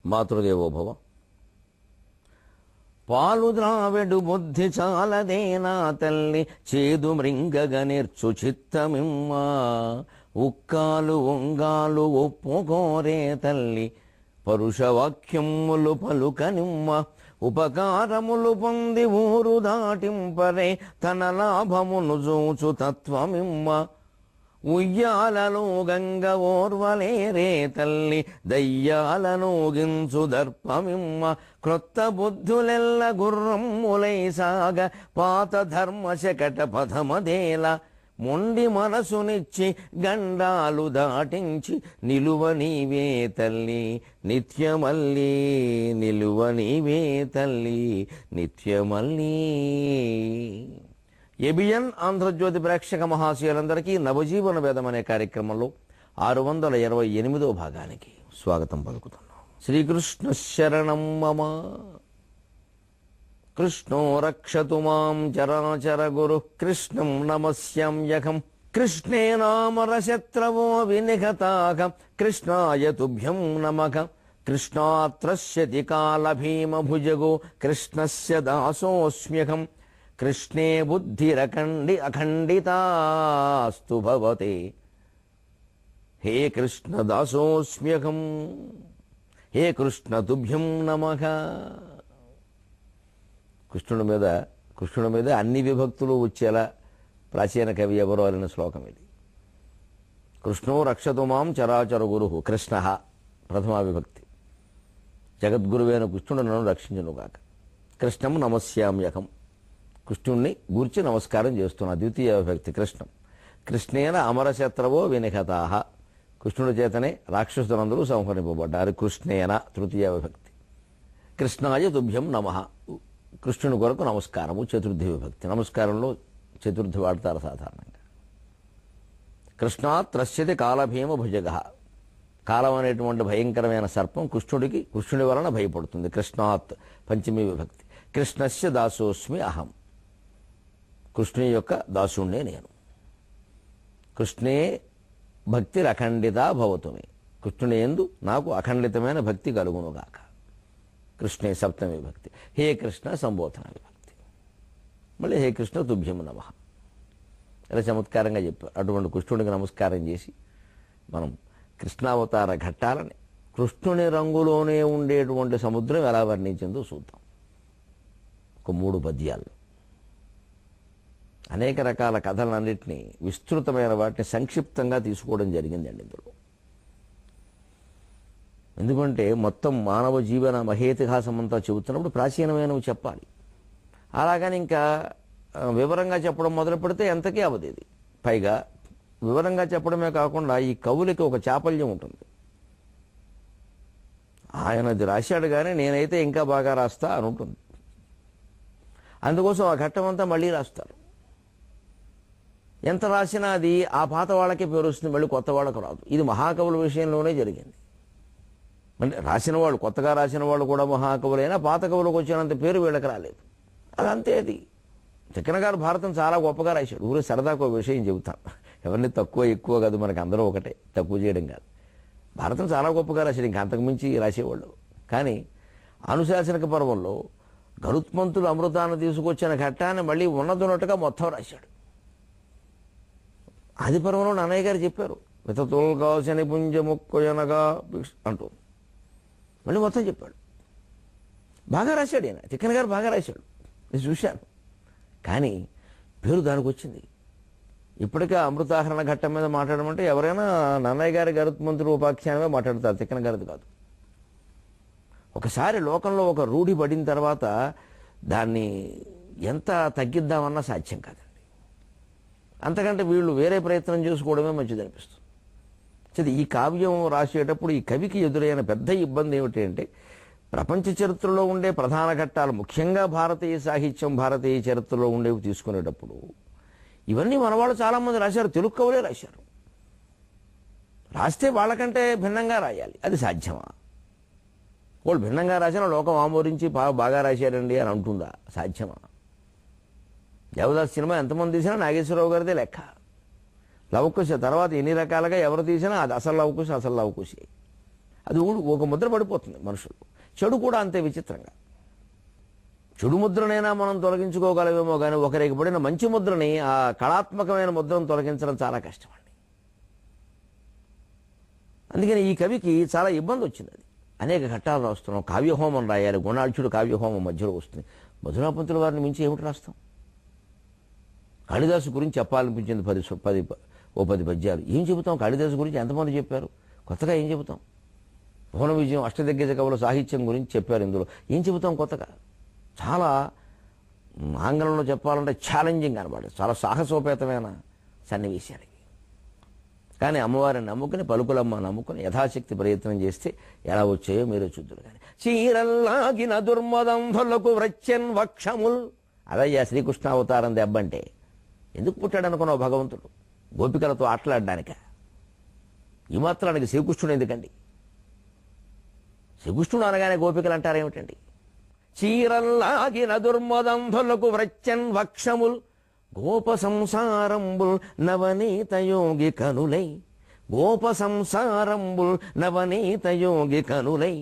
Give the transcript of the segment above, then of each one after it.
మాతృదేవోభవ. పాలు ద్రావెడు బుద్ధి చాలదేనా తల్లి, చేదు మృంగగ నేర్చు చిత్తమిమ్మ. ఉక్కాలు ఉంగాలు ఒప్పుకోరే తల్లి, పరుషవాక్యములు పలుకనిమ్మ. ఉపకారములు పొంది ఊరు దాటింపరే, తన లాభమును జూచు తత్వమిమ్మ. ఉయ్యాలలో గంగ ఓర్వలేరే తల్లి, దయ్యాలను గించు దర్పమిమ్మ. క్రొత్త బుద్ధులెల్ల గుర్రమ్ములై సాగ, పాత ధర్మ శకట పథమదేల. మొండి మనసునిచ్చి గండాలు దాటించి, నిలువ నీవే తల్లి నిత్యమల్లి. నిలువ నీవే తల్లి నిత్యమల్లి. ఏబిఎన్ ఆంధ్రజ్యోతి ప్రేక్షక మహాశయులందరికీ నవజీవన వేదం అనే కార్యక్రమంలో 628వ భాగానికి స్వాగతం పలుకుతున్నాం. శ్రీకృష్ణ శరణం మమ. కృష్ణో రక్షతు మాం చరాచర గురు, కృష్ణం నమస్యామ్యహం. కృష్ణే నామరశత్రవో వినిహతాః, కృష్ణాయ తుభ్యం నమః. కృష్ణాత్రస్యతి కాల భీమ భుజగో, కృష్ణస్య దాసోస్మ్యహం. కృష్ణే అఖండితాస్తు భవతే, హే కృష్ణ దాసోస్మ్యహం. హే కృష్ణ తుభ్యం నమః. కృష్ణుడి మీద అన్ని విభక్తులు వచ్చేలా ప్రాచీన కవి ఎవరో అనే శ్లోకం ఇది. కృష్ణో రక్షతు మాం చరాచర గురు, కృష్ణ ప్రథమా విభక్తి. జగద్గురువైన కృష్ణుడు నన్ను రక్షించునుగాక. కృష్ణం నమస్యామ్యహం, కృష్ణుణ్ణి గూర్చి నమస్కారం చేస్తున్నా. ద్వితీయ విభక్తి కృష్ణం. కృష్ణేన అమరశత్రవో వినిహతాః, కృష్ణుడి చేతనే రాక్షసులందరూ సంహరింపబడ్డారు. కృష్ణేన తృతీయ విభక్తి. కృష్ణాయ తుభ్యం నమః, కృష్ణుని కొరకు నమస్కారము చతుర్థి విభక్తి. నమస్కారంలో చతుర్థి వాడతారు సాధారణంగా. కృష్ణాత్ త్రస్యతి కాలభీమ భుజగ, కాలం అనేటువంటి భయంకరమైన సర్పం కృష్ణుడి వలన భయపడుతుంది. కృష్ణాత్ పంచమీ విభక్తి. కృష్ణస్య దాసోస్మి అహం, కృష్ణుని యొక్క దాసుణ్ణే నేను. కృష్ణే భక్తి అఖండిత భవతుమే, కృష్ణుని యందు నాకు అఖండితమైన భక్తి కలుగునుగాక. కృష్ణే సప్తమి విభక్తి. హే కృష్ణ సంబోధన విభక్తి. మళ్ళీ హే కృష్ణ తుభ్యం నమః. ఇలా చమత్కారంగా చెప్పారు. అటువంటి కృష్ణుడికి నమస్కారం చేసి మనం కృష్ణావతార ఘట్టాలని, కృష్ణుని రంగులోనే ఉండేటువంటి సముద్రం ఎలా వర్ణించిందో చూద్దాం. ఒక 3 పద్యాల్లో అనేక రకాల కథలన్నింటినీ, విస్తృతమైన వాటిని సంక్షిప్తంగా తీసుకోవడం జరిగిందండి ఇందులో. ఎందుకంటే మొత్తం మానవ జీవన మహేతిహాసం అంతా చెబుతున్నప్పుడు ప్రాచీనమైనవి చెప్పాలి. అలాగని ఇంకా వివరంగా చెప్పడం మొదలు పెడితే ఎంతకీ అవదేది. పైగా వివరంగా చెప్పడమే కాకుండా ఈ కవులకి ఒక చాపల్యం ఉంటుంది. ఆయనది రాశాడు కానీ నేనైతే ఇంకా బాగా రాస్తా అని ఉంటుంది. అందుకోసం ఆ ఘట్టం అంతా మళ్ళీ రాస్తారు. ఎంత రాసినా అది ఆ పాత వాళ్ళకే పేరు వస్తుంది, మళ్ళీ కొత్త వాళ్ళకు రాదు. ఇది మహాకవుల విషయంలోనే జరిగింది. అంటే రాసిన వాళ్ళు, కొత్తగా రాసిన వాళ్ళు కూడా మహాకవులైనా పాత కవులకు వచ్చినంత పేరు వీళ్ళకి రాలేదు. అదంతే. అది తిక్కన గారు భారతం చాలా గొప్పగా రాశాడు. ఊరే సరదాకు ఒక విషయం చెబుతాను. ఎవరిని తక్కువ ఎక్కువ కాదు, మనకి అందరూ ఒకటే, తక్కువ చేయడం కాదు. భారతం చాలా గొప్పగా రాశాడు, ఇంకా అంతకుమించి రాసేవాళ్ళు. కానీ అనుశాసనిక పర్వంలో గరుత్మంతులు అమృతాన్ని తీసుకొచ్చిన ఘట్టాన్ని మళ్ళీ ఉన్నట్టుగా మొత్తం రాశాడు. ఆది పర్వంలో నన్నయ్య గారు చెప్పారు, వితతోల్కాశని పుంజముక్కొయనగా అంటూ మళ్ళీ మొత్తం చెప్పాడు. బాగా రాశాడు ఆయన, తిక్కన గారు బాగా రాశాడు, నేను చూశాను. కానీ పేరు దానికి వచ్చింది. ఇప్పటికే అమృతాహరణ ఘట్టం మీద మాట్లాడమంటే ఎవరైనా నన్నయ్య గారి గరుత్మంతుడు ఉపాఖ్యానమే మాట్లాడతారు, తిక్కన గారిది కాదు. ఒకసారి లోకంలో ఒక రూఢి పడిన తర్వాత దాన్ని ఎంత తగ్గిద్దామన్నా సాధ్యం కాదండి. అంతకంటే వీళ్ళు వేరే ప్రయత్నం చేసుకోవడమే మంచిది అనిపిస్తుంది. ఈ కావ్యం రాసేటప్పుడు ఈ కవికి ఎదురైన పెద్ద ఇబ్బంది ఏమిటి అంటే, ప్రపంచ చరిత్రలో ఉండే ప్రధాన ఘట్టాలు, ముఖ్యంగా భారతీయ సాహిత్యం, భారతీయ చరిత్రలో ఉండేవి తీసుకునేటప్పుడు ఇవన్నీ మనవాళ్ళు చాలామంది రాశారు, తెలుగు కవులే రాశారు. రాస్తే వాళ్ళకంటే భిన్నంగా రాయాలి, అది సాధ్యమా? వాళ్ళు భిన్నంగా రాసిన లోకం ఆమోరించి బాగా రాశారండి అని అంటుందా? సాధ్యమా? దేవదాస్ సినిమా ఎంతమంది తీసినా నాగేశ్వరరావు గారిదే లెక్క. లవకుశ తర్వాత ఎన్ని రకాలుగా ఎవరు తీసినా అది అసలు లవకుశ. అది ఒక ముద్ర పడిపోతుంది మనుషులు. చెడు కూడా అంతే విచిత్రంగా. చెడు ముద్రనైనా మనం తొలగించుకోగలమేమో కానీ ఒకరికి పడిన మంచి ముద్రని, ఆ కళాత్మకమైన ముద్రను తొలగించడం చాలా కష్టం అండి. అందుకని ఈ కవికి చాలా ఇబ్బంది వచ్చింది. అది అనేక ఘట్టాలు రాస్తున్నాం. కావ్యహోమం రాయాలి, గుణాఢ్యుడు కావ్యహోమం మధ్యలో వస్తుంది. మధురాపంతుల వారిని మించి ఏమిటి రాస్తాం? కాళిదాసు గురించి చెప్పాలనిపించింది 10 పద్యాలు. ఏం చెబుతాం? కాళిదాసు గురించి ఎంతమంది చెప్పారు? కొత్తగా ఏం చెబుతాం? భువన విజయం, అష్టదిగ్గజ కవుల సాహిత్యం గురించి చెప్పారు. ఇందులో ఏం చెబుతాం కొత్తగా? చాలా ఆంగ్లంలో చెప్పాలంటే ఛాలెంజింగ్ అనమాట. చాలా సాహసోపేతమైన సన్నివేశాలు. కానీ అమ్మవారిని నమ్ముకుని, పలుకులమ్మ నమ్ముకుని యథాశక్తి ప్రయత్నం చేస్తే ఎలా వచ్చాయో మీరే చూద్దురు. కానీ చీరల్లాగిన దుర్మదంధులకు వ్రచ్చన్ వక్షముల్, అదయ్యా శ్రీకృష్ణావతారం దెబ్బంటే. ఎందుకు పుట్టాడు అనుకున్నావు భగవంతుడు? గోపికలతో ఆటలాడడానిక? ఈ మాత్రానికి శ్రీకృష్ణుడు ఎందుకండి? శ్రీకృష్ణుడు అనగానే గోపికలు అంటారేమిటండి? చీరల్లాగిన దుర్మదంధులకు వ్రచ్చన్ వక్షముల్, గోప సంసారంబుల్ నవనీత యోగి కనులై, గోప సంసారంబుల్ నవనీత యోగి కనులై,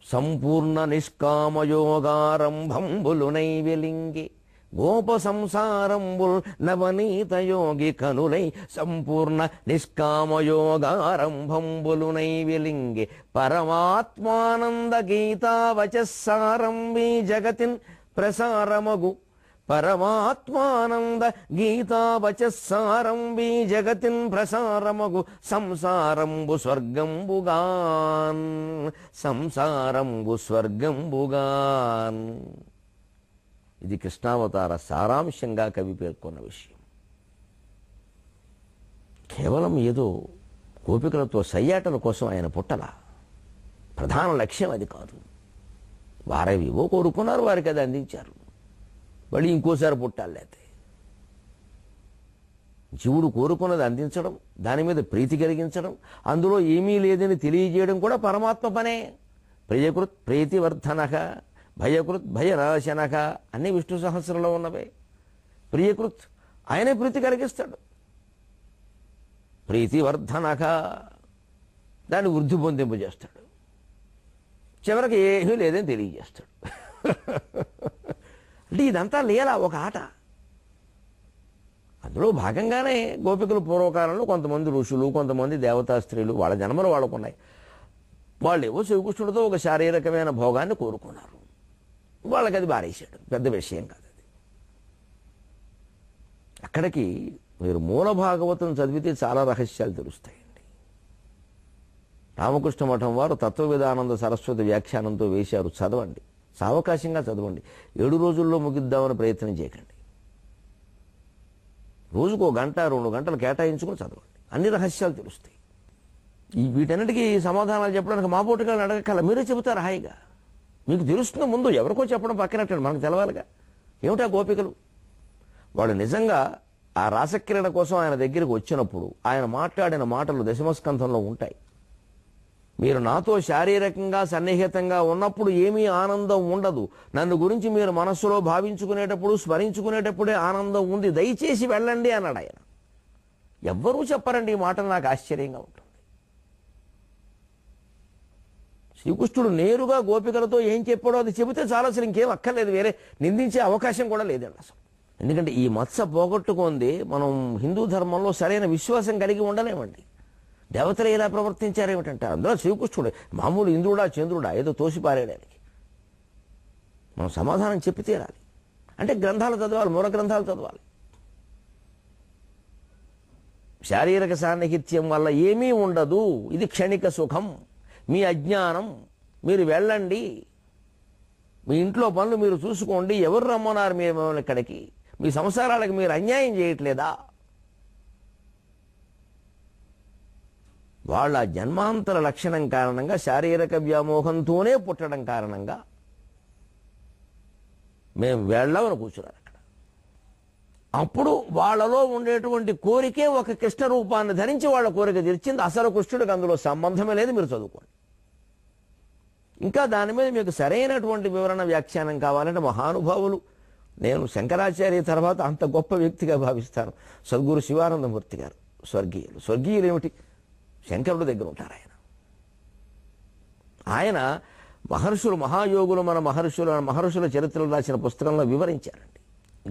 సంపూర్ణ నిష్కామయోగారంభంబులునై వెలింగి, గోప సంసారంబుల్ నవనీత యోగి కనులై, సంపూర్ణ నిష్కామయోగారంభంబులునై వెలింగి, పరమాత్మానంద గీతావచస్సారంభీ జగతిన్ ప్రసారమగు, పరమాత్మానంద గీతావచస్సారంభీ జగతిన్ ప్రసారమగు, సంసారంబు స్వర్గంబుగాన్, సంసారంబు స్వర్గంబుగాన్. ఇది కృష్ణావతార సారాంశంగా కవి పేర్కొన్న విషయం. కేవలం ఏదో గోపికలతో సయ్యాటల కోసం ఆయన పుట్టల. ప్రధాన లక్ష్యం అది కాదు. వారేవివో కోరుకున్నారు, వారికి అది అందించారు. మళ్ళీ ఇంకోసారి పుట్టాలి. లేతే జీవుడు కోరుకున్నది అందించడం, దాని మీద ప్రీతి కలిగించడం, అందులో ఏమీ లేదని తెలియజేయడం కూడా పరమాత్మ పనే. ప్రియకృత్ ప్రీతివర్ధనక, భయకృత్ భయనాశనక అన్నీ విష్ణు సహస్రంలో ఉన్నవే. ప్రియకృత్ ఆయనే ప్రీతి కలిగిస్తాడు. ప్రీతివర్ధనక దాన్ని వృద్ధి పొందింపజేస్తాడు. చివరికి ఏమీ లేదని తెలియజేస్తాడు. అంటే ఇదంతా లీల, ఒక ఆట. అందులో భాగంగానే గోపికలు పూర్వకాలంలో కొంతమంది ఋషులు, కొంతమంది దేవతా స్త్రీలు, వాళ్ళ జన్మలు వాళ్ళకున్నాయి. వాళ్ళు ఏవో శ్రీకృష్ణుడితో ఒక శారీరకమైన భోగాన్ని కోరుకున్నారు. వాళ్ళకి అది బారేశాడు. పెద్ద విషయం కాదు అది. అక్కడికి మీరు మూల భాగవతం చదివితే చాలా రహస్యాలు తెలుస్తాయండి. రామకృష్ణ మఠం వారు తత్వవిధానంద సరస్వతి వ్యాఖ్యానంతో వేశారు. చదవండి, సావకాశంగా చదవండి. 7 రోజుల్లో ముగిద్దామని ప్రయత్నం చేయకండి. రోజుకు 1 గంట 2 గంటలు కేటాయించుకుని చదవండి. అన్ని రహస్యాలు తెలుస్తాయి. వీటన్నిటికీ సమాధానాలు చెప్పడానికి మా పోటీలను అడగక్కల, మీరే చెబుతారు హాయిగా. మీకు తెలుస్తున్న ముందు ఎవరికో చెప్పడం పక్కనట్టండి, మనకు తెలవాలిగా. ఏమిటా గోపికలు? వాడు నిజంగా ఆ రాసక్రీడ కోసం ఆయన దగ్గరికి వచ్చినప్పుడు ఆయన మాట్లాడిన మాటలు దశమస్కంధంలో ఉంటాయి. మీరు నాతో శారీరకంగా సన్నిహితంగా ఉన్నప్పుడు ఏమీ ఆనందం ఉండదు. నన్ను గురించి మీరు మనస్సులో భావించుకునేటప్పుడు, స్మరించుకునేటప్పుడే ఆనందం ఉంది. దయచేసి వెళ్ళండి అన్నాడు ఆయన. ఎవ్వరూ చెప్పరండి ఈ మాటలు. నాకు ఆశ్చర్యంగా ఉంటుంది. శ్రీకృష్ణుడు నేరుగా గోపికలతో ఏం చెప్పాడో అది చెబితే చాలా, అసలు ఇంకేం అక్కర్లేదు. వేరే నిందించే అవకాశం కూడా లేదండి అసలు. ఎందుకంటే ఈ మత్స పోగొట్టుకుంది మనం హిందూ ధర్మంలో సరైన విశ్వాసం కలిగి ఉండలేమండి. దేవతలు ఇలా ప్రవర్తించారేమిటంటే అందులో శ్రీకృష్ణుడు మామూలు ఇంద్రుడా చంద్రుడా ఏదో తోసిపారేయడానికి. మనం సమాధానం చెప్పి తీరాలి. అంటే గ్రంథాలు చదవాలి, మూల గ్రంథాలు చదవాలి. శారీరక సాన్నిహిత్యం వల్ల ఏమీ ఉండదు. ఇది క్షణిక సుఖం, మీ అజ్ఞానం. మీరు వెళ్ళండి, మీ ఇంట్లో పనులు మీరు చూసుకోండి. ఎవరు రమ్మన్నారు మేము ఇక్కడికి? మీ సంసారాలకు మీరు అన్యాయం చేయట్లేదా? వాళ్ళ జన్మాంతర లక్షణం కారణంగా, శారీరక వ్యామోహంతోనే పుట్టడం కారణంగా మేము వెళ్ళమని కూర్చున్నారు అక్కడ. అప్పుడు వాళ్ళలో ఉండేటువంటి కోరికే ఒక కృష్ణ రూపాన్ని ధరించి వాళ్ళ కోరిక తీర్చింది. అసలు కృష్ణుడికి అందులో సంబంధమే లేదు. మీరు చదువుకోండి. ఇంకా దాని మీద మీకు సరైనటువంటి వివరణ వ్యాఖ్యానం కావాలంటే మహానుభావులు, నేను శంకరాచార్య తర్వాత అంత గొప్ప వ్యక్తిగా భావిస్తాను సద్గురు శివానందమూర్తి గారు. స్వర్గీయులు. స్వర్గీయులు ఏమిటి? శంకరుడి దగ్గర ఉంటారు ఆయన. ఆయన మహర్షులు, మహాయోగులు, మన మహర్షుల చరిత్రలు రాసిన పుస్తకంలో వివరించారండి.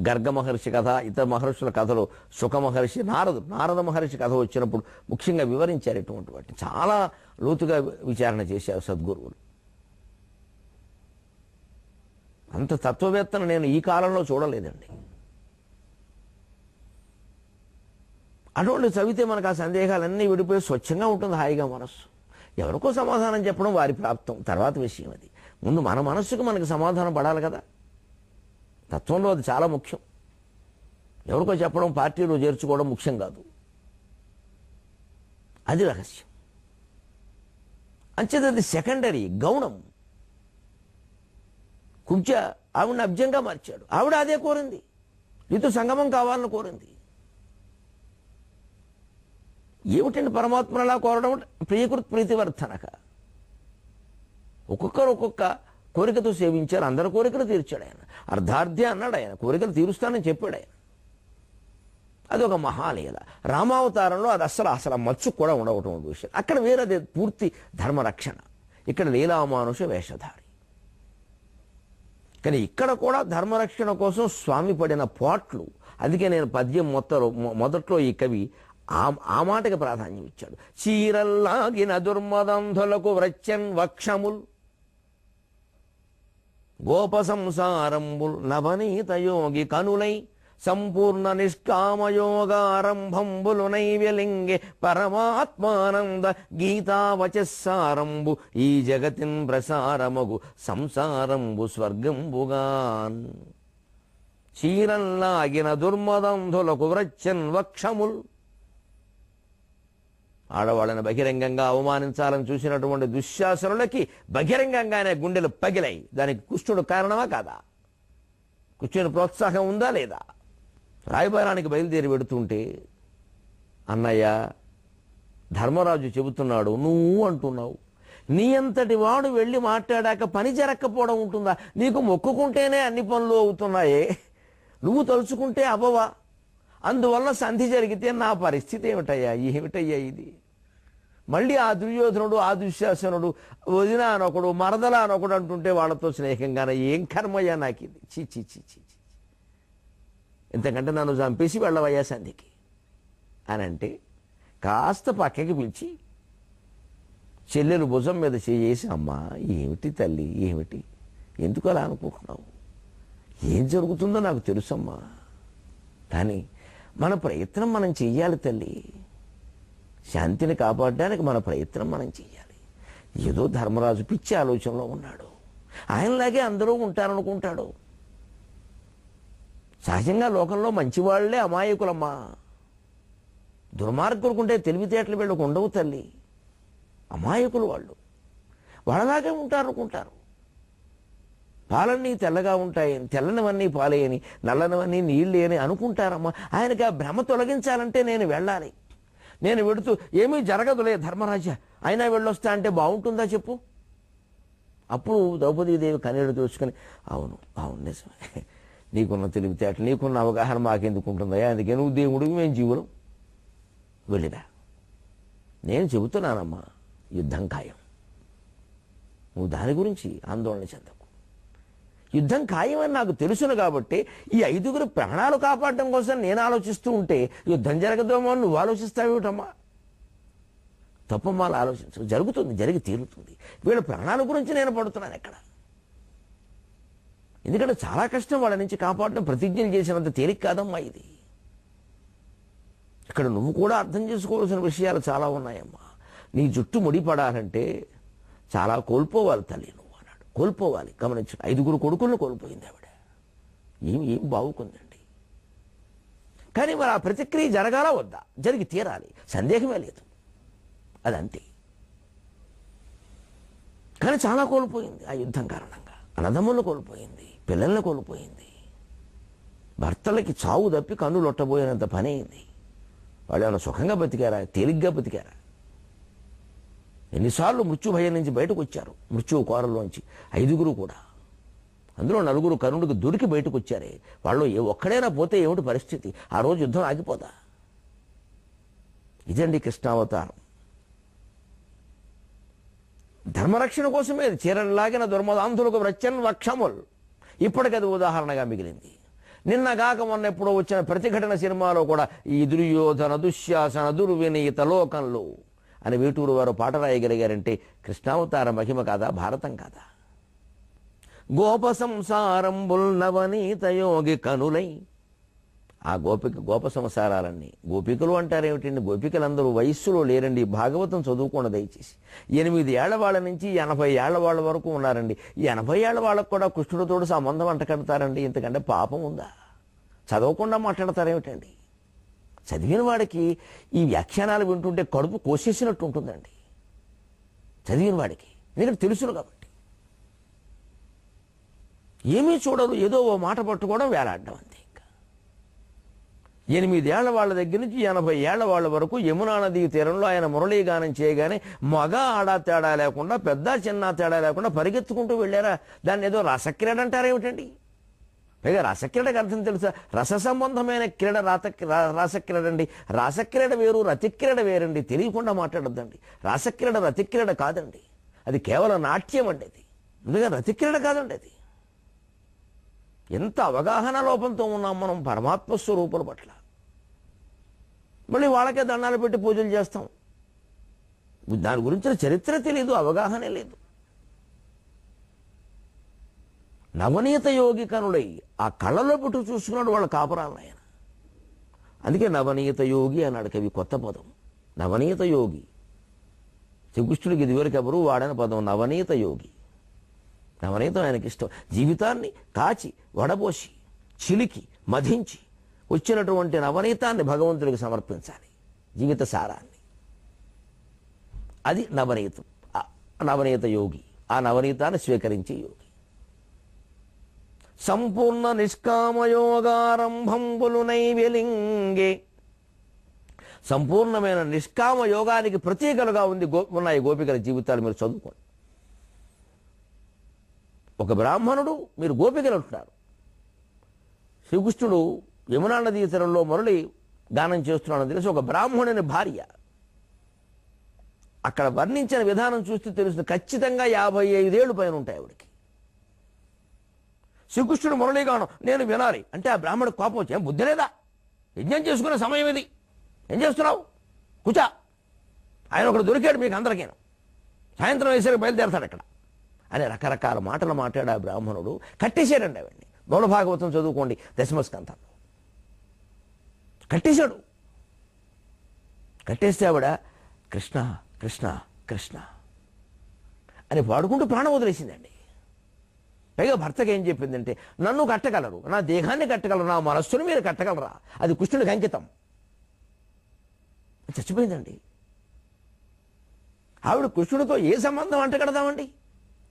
గర్గ మహర్షి కథ, ఇతర మహర్షుల కథలు, సుఖ మహర్షి, నారద మహర్షి కథ వచ్చినప్పుడు ముఖ్యంగా వివరించారు. ఇటువంటి వాటిని చాలా లోతుగా విచారణ చేశారు సద్గురువులు. అంత తత్వవేత్తను నేను ఈ కాలంలో చూడలేదండి. అటువంటి చదివితే మనకు ఆ సందేహాలన్నీ విడిపోయి స్వచ్ఛంగా ఉంటుంది, హాయిగా మనస్సు. ఎవరికో సమాధానం చెప్పడం వారి ప్రాప్తం, తర్వాత విషయం అది. ముందు మన మనస్సుకు మనకు సమాధానం పడాలి కదా. తత్వంలో అది చాలా ముఖ్యం. ఎవరికో చెప్పడం, పార్టీలో చేర్చుకోవడం ముఖ్యం కాదు, అది రహస్యం. అంచేది అది సెకండరీ, గౌణం. కుంచ ఆవిడని అబ్జంగా మార్చాడు. ఆవిడ అదే కోరింది, నీతో సంగమం కావాలని కోరింది. ఏమిటండి పరమాత్మలా కోరడం? ప్రియకృత్ ప్రీతివర్ధనక. ఒక్కొక్కరు ఒక్కొక్క కోరికతో సేవించారు, అందరి కోరికలు తీర్చాడు ఆయన. అర్ధార్థ్య అన్నాడు ఆయన, కోరికలు తీరుస్తానని చెప్పాడు ఆయన. అది ఒక మహాలీల. రామావతారంలో అది అసలు మచ్చు కూడా ఉండవటం విషయం. అక్కడ వేరేది పూర్తి ధర్మరక్షణ, ఇక్కడ లీలామానుష వేషధారి. కానీ ఇక్కడ కూడా ధర్మరక్షణ కోసం స్వామి పడిన పోట్లు. అందుకే నేను పద్యం మొదట్లో ఈ కవి ఆ మాటకి ప్రాధాన్యం ఇచ్చాడు. చీరల్లాగిన దుర్మదంధులకు వ్రచ్చన్ వక్షముల్ గోప సంసారంబుల్ నవనీత యోగి కనులై సంపూర్ణ నిష్కామయోగారంభంబులు నైవ్యలింగే పరమాత్మానంద గీతావచస్సారంబు ఈ జగతిన్ ప్రసారమగు సంసారంబు స్వర్గంబుగాన్. చీరల్లాగిన దుర్మదంధులకు వ్రచ్చన్ వక్షముల్. ఆడవాళ్ళని బహిరంగంగా అవమానించాలని చూసినటువంటి దుశ్శాసనులకి బహిరంగంగానే గుండెలు పగిలాయి. దానికి కృష్ణుడు కారణమా కాదా? కృష్ణుని ప్రోత్సాహం ఉందా లేదా? రాయబారానికి బయలుదేరి పెడుతుంటే, అన్నయ్య ధర్మరాజు చెబుతున్నాడు, నువ్వు అంటున్నావు. నీ అంతటి వాడు వెళ్ళి మాట్లాడాక పని జరగకపోవడం ఉంటుందా? నీకు మొక్కుకుంటేనే అన్ని పనులు అవుతున్నాయే, నువ్వు తలుచుకుంటే అవ్వవా? అందువల్ల సంధి జరిగితే నా పరిస్థితి ఏమిటయ్యా ఇది? మళ్ళీ ఆ దుర్యోధనుడు, ఆ దుశ్శాసనుడు, వదిన అనొకడు, మరదల అనొకడు అంటుంటే వాళ్ళతో స్నేహంగానే ఏం కర్మయ్యా నాకు ఇది? చీ చీ చీ చీ చీ, ఇంతకంటే నన్ను చంపేసి వెళ్ళవయ్యా సంధికి అని అంటే, కాస్త పక్కకి పిలిచి చెల్లెలు భుజం మీద చేసి, అమ్మా ఏమిటి తల్లి, ఏమిటి, ఎందుకు అలా అనుకుంటున్నావు? ఏం జరుగుతుందో నాకు తెలుసమ్మా, కానీ మన ప్రయత్నం మనం చెయ్యాలి తల్లి. శాంతిని కాపాడడానికి మన ప్రయత్నం మనం చెయ్యాలి. ఏదో ధర్మరాజు పిచ్చి ఆలోచనలో ఉన్నాడు, ఆయనలాగే అందరూ ఉంటారనుకుంటాడు. సహజంగా లోకంలో మంచివాళ్లే అమాయకులమ్మా. దుర్మార్గులుకుంటే తెలివితేటలు వీళ్ళకు ఉండవు తల్లి. అమాయకులు వాళ్ళు, వాళ్ళలాగే ఉంటారనుకుంటారు. పాలన్నీ తెల్లగా ఉంటాయని, తెల్లనివన్నీ పాలేయని, నల్లనివన్నీ నీళ్ళే అని అనుకుంటారమ్మా. ఆయనకి ఆ భ్రమ తొలగించాలంటే నేను వెళ్ళాలి. నేను వెడుతూ ఏమీ జరగదులే ధర్మరాజా, అయినా వెళ్ళొస్తా అంటే బాగుంటుందా చెప్పు? అప్పుడు ద్రౌపదీదేవి కన్నీళ్లు చూసుకొని, అవును అవును నిజమే, నీకున్న తెలివితేటలు, నీకున్న అవగాహన మాకెందుకు ఉంటుందా? అందుకే నువ్వు దేవుడివి, మేము జీవులం, వెళ్ళిరా. నేను చెబుతున్నానమ్మా, యుద్ధం ఖాయం, నువ్వు దాని గురించి ఆందోళన చెందకు. యుద్ధం ఖాయమని నాకు తెలుసును కాబట్టి ఈ 5గురు ప్రాణాలు కాపాడటం కోసం నేను ఆలోచిస్తూ ఉంటే యుద్ధం జరగదేమో అని నువ్వు ఆలోచిస్తావేమిటమ్మా? తప్పమ్మా, ఆలోచించు, జరుగుతుంది, జరిగి తీరుతుంది. వీళ్ళ ప్రాణాల గురించి నేను పడుతున్నాను ఎక్కడ? ఎందుకంటే చాలా కష్టం వాళ్ళ నుంచి కాపాడటం. ప్రతిజ్ఞలు చేసినంత తేలిక కాదమ్మా ఇది. ఇక్కడ నువ్వు కూడా అర్థం చేసుకోవాల్సిన విషయాలు చాలా ఉన్నాయమ్మా. నీ జుట్టు ముడిపడాలంటే చాలా కోల్పోవాలి తల్లి నువ్వు అన్నాడు. కోల్పోవాలి, గమనించు. 5గురు కొడుకులను కోల్పోయింది ఆవిడ. ఏం బాగుకుందండి. కానీ మరి ఆ ప్రతిక్రియ జరగాల వద్దా? జరిగి తీరాలి, సందేహమే లేదు, అదంతే. కానీ చాలా కోల్పోయింది ఆ యుద్ధం కారణంగా. అన్నదమ్ములను కోల్పోయింది, పిల్లలను కోల్పోయింది, భర్తలకి చావు తప్పి కన్ను లొట్టబోయినంత పని అయింది. వాళ్ళు ఏమైనా సుఖంగా బతికారా? తేలిగ్గా బతికారా? ఎన్నిసార్లు మృత్యు భయం నుంచి బయటకు వచ్చారు, మృత్యువు కోరల్లోంచి 5గురు కూడా. అందులో 4గురు కర్ణుడికి దొరికి బయటకు వచ్చారే, వాళ్ళు ఒక్కడైనా పోతే ఏమిటి పరిస్థితి? ఆ రోజు యుద్ధం ఆగిపోదా? ఇదండి కృష్ణావతారం. ధర్మరక్షణ కోసమే చీరలాగిన దుర్మదాంధులకు వ్రచ్చన్ వక్షముల్. ఇప్పటికది ఉదాహరణగా మిగిలింది. నిన్నగాక మొన్న ఎప్పుడో వచ్చిన ప్రతిఘటన సినిమాలో కూడా ఈ దుర్యోధన దుశ్శాసన దుర్వినీత లోకంలో అని వేటూరు వారు పాట రాయగలిగారంటే కృష్ణావతార మహిమ కాదా, భారతం కాదా? గోప సంసారంబుల్ నవనీత యోగి కనులై. ఆ గోప సంసారాలన్నీ, గోపికలు అంటారేమిటండి? గోపికలందరూ వయస్సులో లేరండి. భాగవతం చదువుకోండి దయచేసి. 8 ఏళ్ల వాళ్ళ నుంచి 80 ఏళ్ల వాళ్ళ వరకు ఉన్నారండి. ఈ 80 ఏళ్ల వాళ్ళకు కూడా కృష్ణుడితో సంబంధం అంటకడతారండి. ఇంతకంటే పాపం ఉందా? చదవకుండా మాట్లాడతారేమిటండి? చదివిన వాడికి ఈ వ్యాఖ్యానాలు వింటుంటే కడుపు కోసేసినట్టు ఉంటుందండి. చదివిన వాడికి ఎందుకంటే తెలుసును కాబట్టి. ఏమీ చూడరు, ఏదో ఓ మాట పట్టుకోవడం, వేలాడడం అంతే. 8 ఏళ్ల వాళ్ళ దగ్గర నుంచి 80 ఏళ్ల వాళ్ళ వరకు యమునా నదీ తీరంలో ఆయన మురళీగానం చేయగానే మగ ఆడ తేడా లేకుండా, పెద్ద చిన్న తేడా లేకుండా పరిగెత్తుకుంటూ వెళ్ళారా? దాన్ని ఏదో రసక్రీడ అంటారేమిటండి? పైగా రసక్రీడకి అర్థం తెలుసా? రస సంబంధమైన క్రీడ రాసక్రీడ అండి. రాసక్రీడ వేరు, రతిక్రీడ వేరండి. తెలియకుండా మాట్లాడద్దండి. రాసక్రీడ రతిక్రీడ కాదండి, అది కేవలం నాట్యం అండి. అది అందుకని రతిక్రీడ కాదండి. అది ఎంత అవగాహన లోపంతో ఉన్నాం మనం పరమాత్మ స్వరూపుల పట్ల. మళ్ళీ వాళ్ళకే దండాలు పెట్టి పూజలు చేస్తాం. దాని గురించిన చరిత్ర తెలియదు, అవగాహనే లేదు. నవనీత యోగి కనుడై ఆ కళ్ళలో పుట్టు చూసుకున్నాడు వాళ్ళ కాపురాలను ఆయన. అందుకే నవనీత యోగి అన్నాడు కవి. కొత్త పదం నవనీత యోగి. శ్రీకృష్ణుడికి ఇదివరకు ఎవరు వాడని పదం నవనీత యోగి. నవనీతం ఆయనకి ఇష్టం. జీవితాన్ని కాచి వడబోసి చిలికి మధించి వచ్చినటువంటి నవనీతాన్ని భగవంతుడికి సమర్పించాలి, జీవిత సారాన్ని. అది నవనీతం, నవనీత యోగి. ఆ నవనీతాన్ని స్వీకరించే యోగి. సంపూర్ణ నిష్కామయోగారంభంబులు నైవేలింగే. సంపూర్ణమైన నిష్కామ యోగానికి ప్రతీకలుగా ఉన్నాయి గోపికల జీవితాలు. మీరు చదువుకోండి. ఒక బ్రాహ్మణుడు, మీరు గోపికలు అంటున్నారు. శ్రీకృష్ణుడు యమునా నదీ తీరంలో మురళి గానం చేస్తున్నాడని తెలిసి ఒక బ్రాహ్మణుని భార్య. అక్కడ వర్ణించిన విధానం చూస్తే తెలుస్తుంది, ఖచ్చితంగా 55 ఏళ్ళు పైన ఉంటాయి ఆవిడికి. శ్రీకృష్ణుడు మురళీగానం నేను వినాలి అంటే ఆ బ్రాహ్మణుడు కోపం వచ్చి, ఏం బుద్ధి లేదా? యజ్ఞం చేసుకునే సమయం ఇది, ఏం చేస్తున్నావు? కూచా. ఆయన ఒకడు దొరికాడు మీకు అందరికీ, సాయంత్రం వేసరికి బయలుదేరతాడు ఇక్కడ అని రకరకాల మాటలు మాట్లాడు ఆ బ్రాహ్మణుడు. కట్టేశాడండి ఆవిడ్ని. మూల భాగవతం చదువుకోండి, దశమస్కంధంలో కట్టేశాడు. కట్టేస్తే ఆవిడ కృష్ణ కృష్ణ కృష్ణ అని పాడుకుంటూ ప్రాణం వదిలేసిందండి. పైగా భర్తకి ఏం చెప్పిందంటే, నన్ను కట్టగలరు, నా దేహాన్ని కట్టగలరు, నా మనస్సును మీరు కట్టగలరా? అది కృష్ణుడికి అంకితం. చచ్చిపోయిందండి. ఆవిడ కృష్ణుడితో ఏ సంబంధం అంటగడదామండి?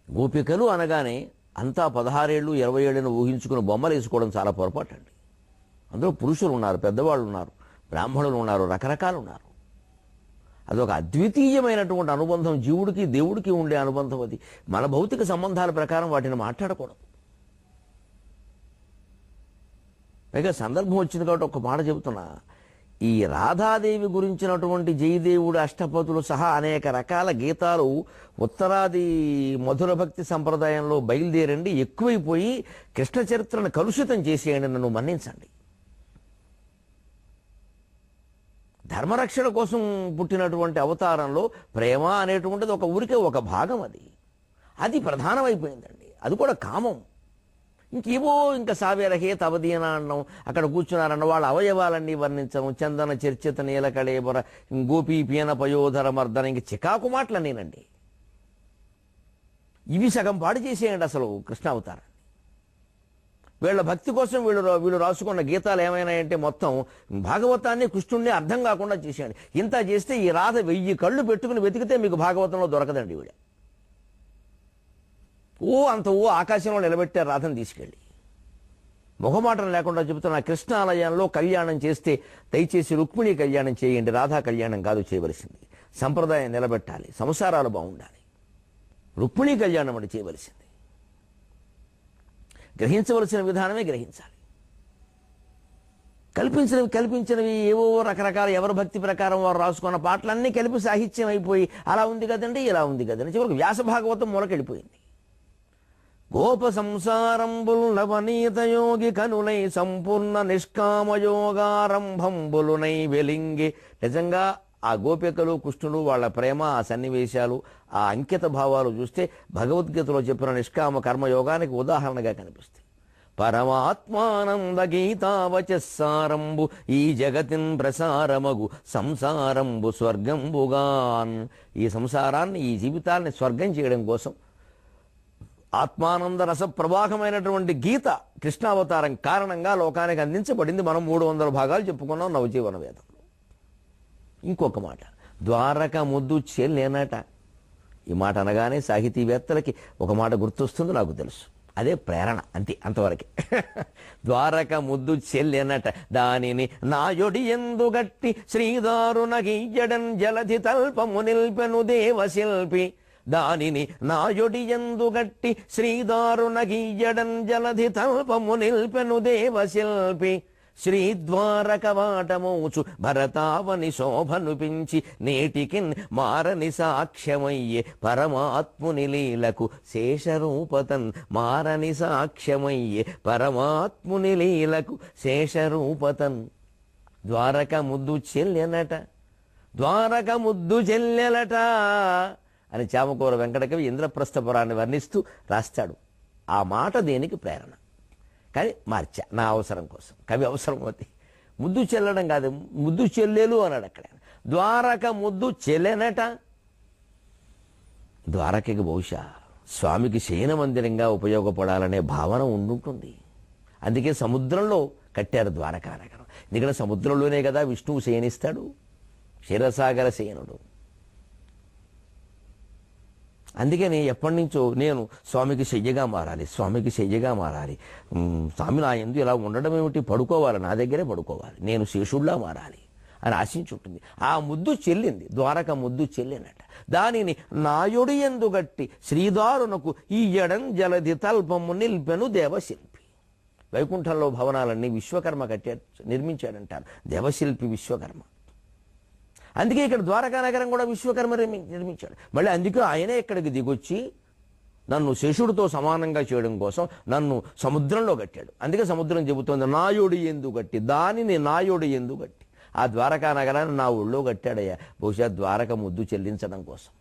గోపికలు అనగానే అంతా 16 ఏళ్ళు 20 ఏళ్ళని ఊహించుకుని బొమ్మలు వేసుకోవడం చాలా పొరపాటు అండి. అందులో పురుషులు ఉన్నారు, పెద్దవాళ్ళు ఉన్నారు, బ్రాహ్మణులు ఉన్నారు, రకరకాలు ఉన్నారు. అదొక అద్వితీయమైనటువంటి అనుబంధం, జీవుడికి దేవుడికి ఉండే అనుబంధం. అది మన భౌతిక సంబంధాల ప్రకారం వాటిని మాట్లాడకూడదు. పైగా సందర్భం వచ్చింది కాబట్టి ఒక మాట చెబుతున్నా. ఈ రాధాదేవి గురించినటువంటి జయదేవుడు అష్టపదులు సహా అనేక రకాల గీతాలు ఉత్తరాది మధుర భక్తి సంప్రదాయంలో బయలుదేరండి. ఎక్కువైపోయి కృష్ణ చరిత్రను కలుషితం చేసేయండి, నన్ను మన్నించండి. ధర్మరక్షణ కోసం పుట్టినటువంటి అవతారంలో ప్రేమ అనేటువంటిది ఒక ఊరికే ఒక భాగం. అది ప్రధానమైపోయిందండి. అది కూడా కామం. ఇంకేవో ఇంకా సావేరహే తవదీన అన్నం, అక్కడ కూర్చున్నారన్న వాళ్ళ అవయవాలన్నీ వర్ణించడం, చందన చర్చిత నీలకళేబర గోపీ పీన పయోధర మర్దన, ఇంక చికాకు మాటలనేనండి. ఇవి సగం పాడు చేసేయండి అసలు కృష్ణావతారాన్ని. వీళ్ళ భక్తి కోసం వీళ్ళు రాసుకున్న గీతాలు ఏమైనాయంటే మొత్తం భాగవతాన్ని కృష్ణుడిని అర్థం కాకుండా చేసేయండి. ఇంత చేస్తే ఈ రాధ 1000 కళ్ళు పెట్టుకుని వెతికితే మీకు భాగవతంలో దొరకదండి. వీడ అంత ఆకాశంలో నిలబెట్టారు రాధను తీసుకెళ్ళి. ముఖమాటం లేకుండా చెబుతున్న కృష్ణాలయంలో కళ్యాణం చేస్తే దయచేసి రుక్మిణి కళ్యాణం చేయండి, రాధా కళ్యాణం కాదు చేయవలసింది. సంప్రదాయం నిలబెట్టాలి, సంసారాలు బాగుండాలి. రుక్మిణి కళ్యాణం అని చేయవలసింది. గ్రహించవలసిన విధానమే గ్రహించాలి. కల్పించినవి ఏవో రకరకాల ఎవరి భక్తి ప్రకారం వారు రాసుకున్న పాటలన్నీ కలిపి సాహిత్యం అయిపోయి అలా ఉంది కదండి ఇలా ఉంది కదండి చివరికి వ్యాస భాగవతం మూలకెళ్ళిపోయింది. గోప సంసారంబుల్ నవనీత యోగి కనులై సంపూర్ణ నిష్కామయోగారంభంబులునై వెలింగి. నిజంగా ఆ గోపికలు కృష్ణుడు వాళ్ళ ప్రేమ ఆ సన్నివేశాలు ఆ అంకిత భావాలు చూస్తే భగవద్గీతలో చెప్పిన నిష్కామ కర్మయోగానికి ఉదాహరణగా కనిపిస్తాయి. పరమాత్మానంద గీతావచస్సారంబు ఈ జగతిన్ ప్రసారమగు సంసారంబు స్వర్గంబుగాన్. ఈ సంసారాన్ని ఈ జీవితాన్ని స్వర్గం చేయడం కోసం ఆత్మానంద రస ప్రవాహమైనటువంటి గీత కృష్ణావతారం కారణంగా లోకానికి అందించబడింది. మనం 300 భాగాలు చెప్పుకున్నాం నవజీవన వేదంలో. ఇంకొక మాట, ద్వారక ముద్దు చెల్లేనట. ఈ మాట అనగానే సాహితీవేత్తలకి ఒక మాట గుర్తొస్తుంది, నాకు తెలుసు, అదే ప్రేరణ. అంతే, అంతవరకే. ద్వారక ముద్దు చెల్లెనట దానిని నాయొడి ఎందు గట్టి శ్రీదారున గీయడం జలధి తల్పము నిల్పెను దేవశిల్పి. దానిని నాయొడి ఎందు గట్టి శ్రీదారున గీయడం జలధి తల్పము నిల్పెను దేవశిల్పి. శ్రీద్వారక వాటమోచు భరతావని శోభను పెంచి నేటికిన్ మారని సాక్ష్యమయ్యే పరమాత్ముని లీలకు శేషరూపతన్. మారని సాక్ష్యమయ్యే పరమాత్ముని లీలకు శేషరూపతన్. ద్వారక ముద్దు చెల్లెనట, ద్వారక ముద్దు చెల్లెలట అని చామకూర వెంకటకవి ఇంద్రప్రస్థపురాన్ని వర్ణిస్తూ రాస్తాడు. ఆ మాట దేనికి ప్రేరణ కానీ మార్చా నా అవసరం కోసం. కవి అవసరం అవుతుంది. ముద్దు చెల్లడం కాదు, ముద్దు చెల్లెలు అన్నాడు అక్కడ. ద్వారక ముద్దు చెల్లెనట. ద్వారకకి బహుశా స్వామికి శయన మందిరంగా ఉపయోగపడాలనే భావన ఉండుంటుంది. అందుకే సముద్రంలో కట్టారు ద్వారకా నగరం. ఎందుకంటే సముద్రంలోనే కదా విష్ణువు శయనిస్తాడు, క్షీరసాగర శయనుడు. అందుకని ఎప్పటి నుంచో నేను స్వామికి శయ్యగా మారాలి, స్వామికి శయ్యగా మారాలి, స్వామి నా యందు ఇలా ఉండడం ఏమిటి, పడుకోవాలి, నా దగ్గరే పడుకోవాలి, నేను శేషుల్లా మారాలి అని ఆశించుంటుంది. ఆ ముద్దు చెల్లింది, ద్వారక ముద్దు చెల్లినట. దానిని నాయుడి ఎందు గట్టి శ్రీదారునకు ఈ ఎడం జలధి తల్పము నిల్పెను దేవశిల్పి. వైకుంఠంలో భవనాలన్నీ విశ్వకర్మ కట్టాడు, నిర్మించాడంటారు. దేవశిల్పి విశ్వకర్మ. అందుకే ఇక్కడ ద్వారకా నగరం కూడా విశ్వకర్మ నిర్మించాడు. మళ్ళీ అందుకే ఆయనే ఇక్కడికి దిగొచ్చి నన్ను శేషుడితో సమానంగా చేయడం కోసం నన్ను సముద్రంలో కట్టాడు. అందుకే సముద్రం చెబుతోంది నాయుడి ఎందు గట్టి, దానిని నాయుడి ఎందు గట్టి. ఆ ద్వారకా నగరాన్ని నా ఊళ్ళో కట్టాడయ్యా. బహుశా ద్వారక ముద్దు చెల్లించడం కోసం,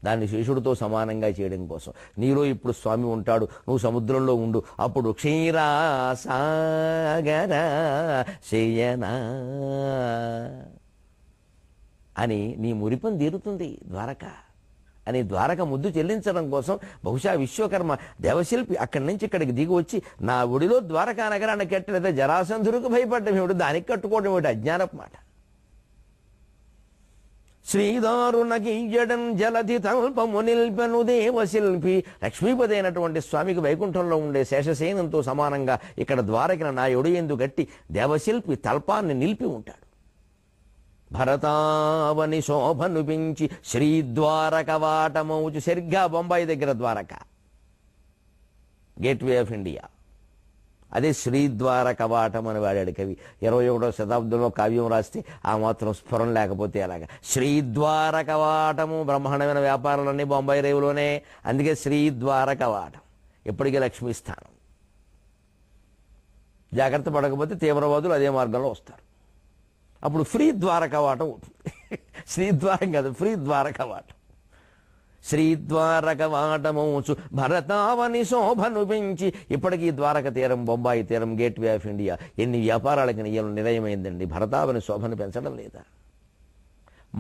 దాన్ని శేషుడితో సమానంగా చేయడం కోసం. నీలో ఇప్పుడు స్వామి ఉంటాడు, నువ్వు సముద్రంలో ఉండు. అప్పుడు క్షీరాసాగర శయనా అని నీ మురిపం తీరుతుంది ద్వారక అని. ద్వారక ముద్దు చెల్లించడం కోసం బహుశా విశ్వకర్మ దేవశిల్పి అక్కడి నుంచి ఇక్కడికి దిగి వచ్చి నా ఒడిలో ద్వారకా నగరాన్ని కట్టలేదా. జరాసంధుడికి భయపడ్డం ఏమిటి, దానికి కట్టుకోవడం ఏమిటి, అజ్ఞానపు మాట. శ్రీదారున గీయడం జలధి తల్పము నిల్పెను దేవశిల్పి. లక్ష్మీపతి అయినటువంటి స్వామికి వైకుంఠంలో ఉండే శేషసేనంతో సమానంగా ఇక్కడ ద్వారకన నా ఒడియందు గట్టి దేవశిల్పి తల్పాన్ని నిలిపి ఉంటాడు. భరతావని శోభను పెంచి శ్రీద్వారక వాటమౌచు. సరిగ్గా బొంబాయి దగ్గర ద్వారక, గేట్వే ఆఫ్ ఇండియా. అదే శ్రీద్వారక వాటం అని వాడాడు కవి. 21వ శతాబ్దంలో కావ్యం రాస్తే ఆ మాత్రం స్ఫురణ లేకపోతే అలాగా. శ్రీద్వారక వాటము, బ్రహ్మాండమైన వ్యాపారాలన్నీ బొంబాయి రేవులోనే. అందుకే శ్రీద్వారక వాటం. ఎప్పటికీ లక్ష్మీ స్థానం. జాగ్రత్త పడకపోతే తీవ్రవాదులు అదే మార్గంలో వస్తారు. అప్పుడు ఫ్రీ ద్వారకవాటం అవుతుంది. శ్రీద్వారం కాదు, ఫ్రీ ద్వారకవాటం. శ్రీద్వారకవాటమోచు భరతావని శోభను పెంచి. ఇప్పటికీ ద్వారక తీరం, బొంబాయి తీరం, గేట్వే ఆఫ్ ఇండియా ఎన్ని వ్యాపారాలకి నిలయమైందండి. భరతావని శోభను పెంచడం లేదా?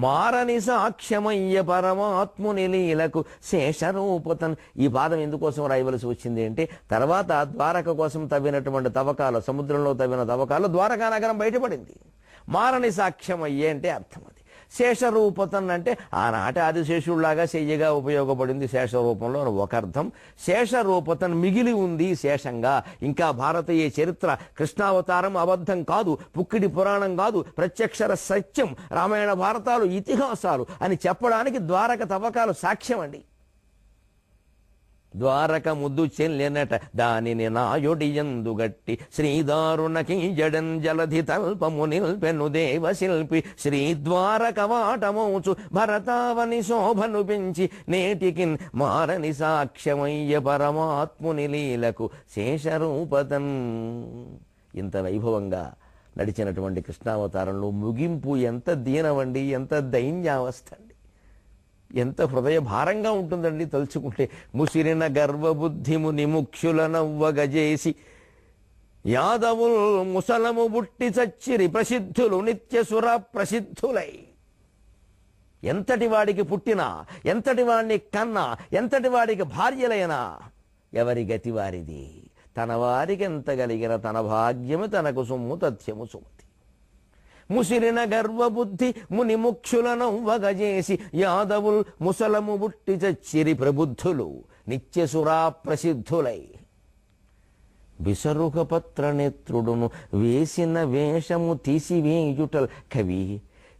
మారని సాక్ష్యమయ్య పరమాత్ముని లీలకు శేషరూపతన్. ఈ పాదం ఎందుకోసం రాయవలసి వచ్చింది అంటే, తర్వాత ద్వారక కోసం తవ్వినటువంటి తవ్వకాలు, సముద్రంలో తవ్విన తవ్వకాలు ద్వారకా నగరం బయటపడింది. మారని సాక్ష్యమయ్యే అంటే అర్థం అది. శేషరూపతన్ అంటే ఆనాటి ఆదిశేషుడిలాగా శయ్యగా ఉపయోగపడింది శేషరూపంలో ఒక అర్థం. శేషరూపతన్ మిగిలి ఉంది శేషంగా. ఇంకా భారతీయ చరిత్ర కృష్ణావతారం అబద్ధం కాదు, పుక్కిడి పురాణం కాదు, ప్రత్యక్షర సత్యం, రామాయణ భారతాలు ఇతిహాసాలు అని చెప్పడానికి ద్వారక తవ్వకాలు సాక్ష్యం అండి. ద్వారక ముద్దు చెల్లెనట దానిని నాయుడియందుగట్టి శ్రీదారుణకి జడన్ జలధి తల్పము నిల్పెను దేవశిల్పి శ్రీద్వారక వాటమోచు భరతావని శోభను పెంచి నేటికి మారని సాక్ష్యమయ్య పరమాత్ముని లీలకు శేషరూపతన్. ఇంత వైభవంగా నడిచినటువంటి కృష్ణావతారంలో ముగింపు ఎంత దీనమండి, ఎంత దైన్యావస్థ అండి, ఎంత హృదయ భారంగా ఉంటుందండి తలుచుకుంటే. ముసిరిన గర్వబుద్ధిము నిముక్షుల నవ్వగజేసి యాదవుల్ ముసలము బుట్టి చచ్చిరి ప్రసిద్ధులు నిత్యసుర ప్రసిద్ధులై. ఎంతటి వాడికి పుట్టినా, ఎంతటి వాడిని కన్నా, ఎంతటి వాడికి భార్యలైనా ఎవరి గతి వారిది. తన వారికి ఎంత కలిగిన తన భాగ్యము తనకు సొమ్ము తథ్యము సుమతి. ముసిరిన గర్వబుద్ధి మునిముక్షులనవ్వగజేసి యాదవుల్ ముసలము బుట్టి చచ్చిరి ప్రబుద్ధులు నిత్యసురా ప్రసిద్ధులై. బిసరుకపత్ర నేత్రుడును వేసిన వేషము తీసివేయుటల్. కవి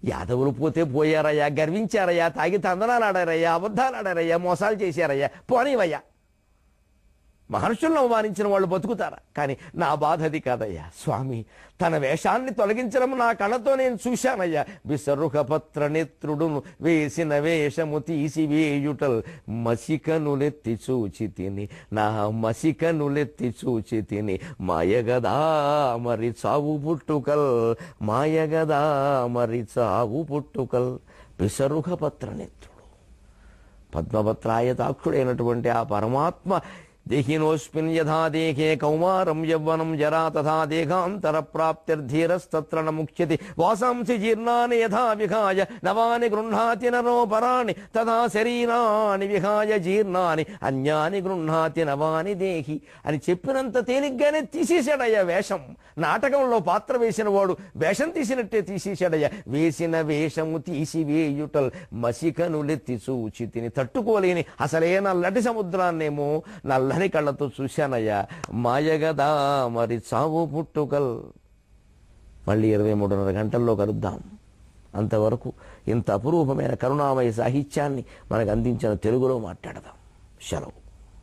యాదవులు పోతే పోయారయ్యా, గర్వించారయ్యా, తాగి తందనాలాడారయ్యా, అబద్ధాలాడారయ్యా, మోసాలు చేశారయ్యా, పోనివయ్యా. మహర్షులను అవమానించిన వాళ్ళు బతుకుతారా? కానీ నా బాధ అది కాదయ్యా స్వామి. తన వేషాన్ని తొలగించడం నా కళ్ళతో నేను చూశానయ్యా. బిసరుకపత్ర నేత్రుడును వేసిన వేషము తీసివేయుటల్. మసికనులెత్తి చూచి తిని, నా మసికనులెత్తి చూచి తిని, మాయగదా మరి చావు పుట్టుకల్, మాయగదా మరి చావు పుట్టుకల్. బిసరుకపత్ర నేత్రుడు పద్మపత్రాయతాక్షుడైనటువంటి ఆ పరమాత్మ దేహినోస్మిన్ యథా దేహే కౌమారం యవ్వనం జరా తథా దేహాంతర ప్రాప్తిర్ధీరస్తత్ర న ముఖ్యతి. వాసాంసి జీర్ణాని యథా విహాయ నవాని గృహ్ణాతి నరోపరాణి తథా శరీరాన్ని విహాయ జీర్ణాని అన్యాని గృహ్ణాతి నవాని దేహి అని చెప్పినంత తేలిగ్గానే తీసేశాడయ్యా వేషం. నాటకంలో పాత్ర వేసిన వాడు వేషం తీసినట్టే తీసేశాడయ్యా. వేసిన వేషము తీసివేయుటల్. మసికనులెత్తి చూచి తిని, తట్టుకోలేని అసలే నల్లటి సముద్రాన్నేమో నల్లని కళ్ళతో చూశానయ్యా. మాయగదా మరి చావు పుట్టుకల్. మళ్ళీ 23:30 గంటల్లో కలుద్దాం. అంతవరకు ఇంత అపురూపమైన కరుణామయ సాహిత్యాన్ని మనకు అందించిన తెలుగులో మాట్లాడదాం. సెలవు.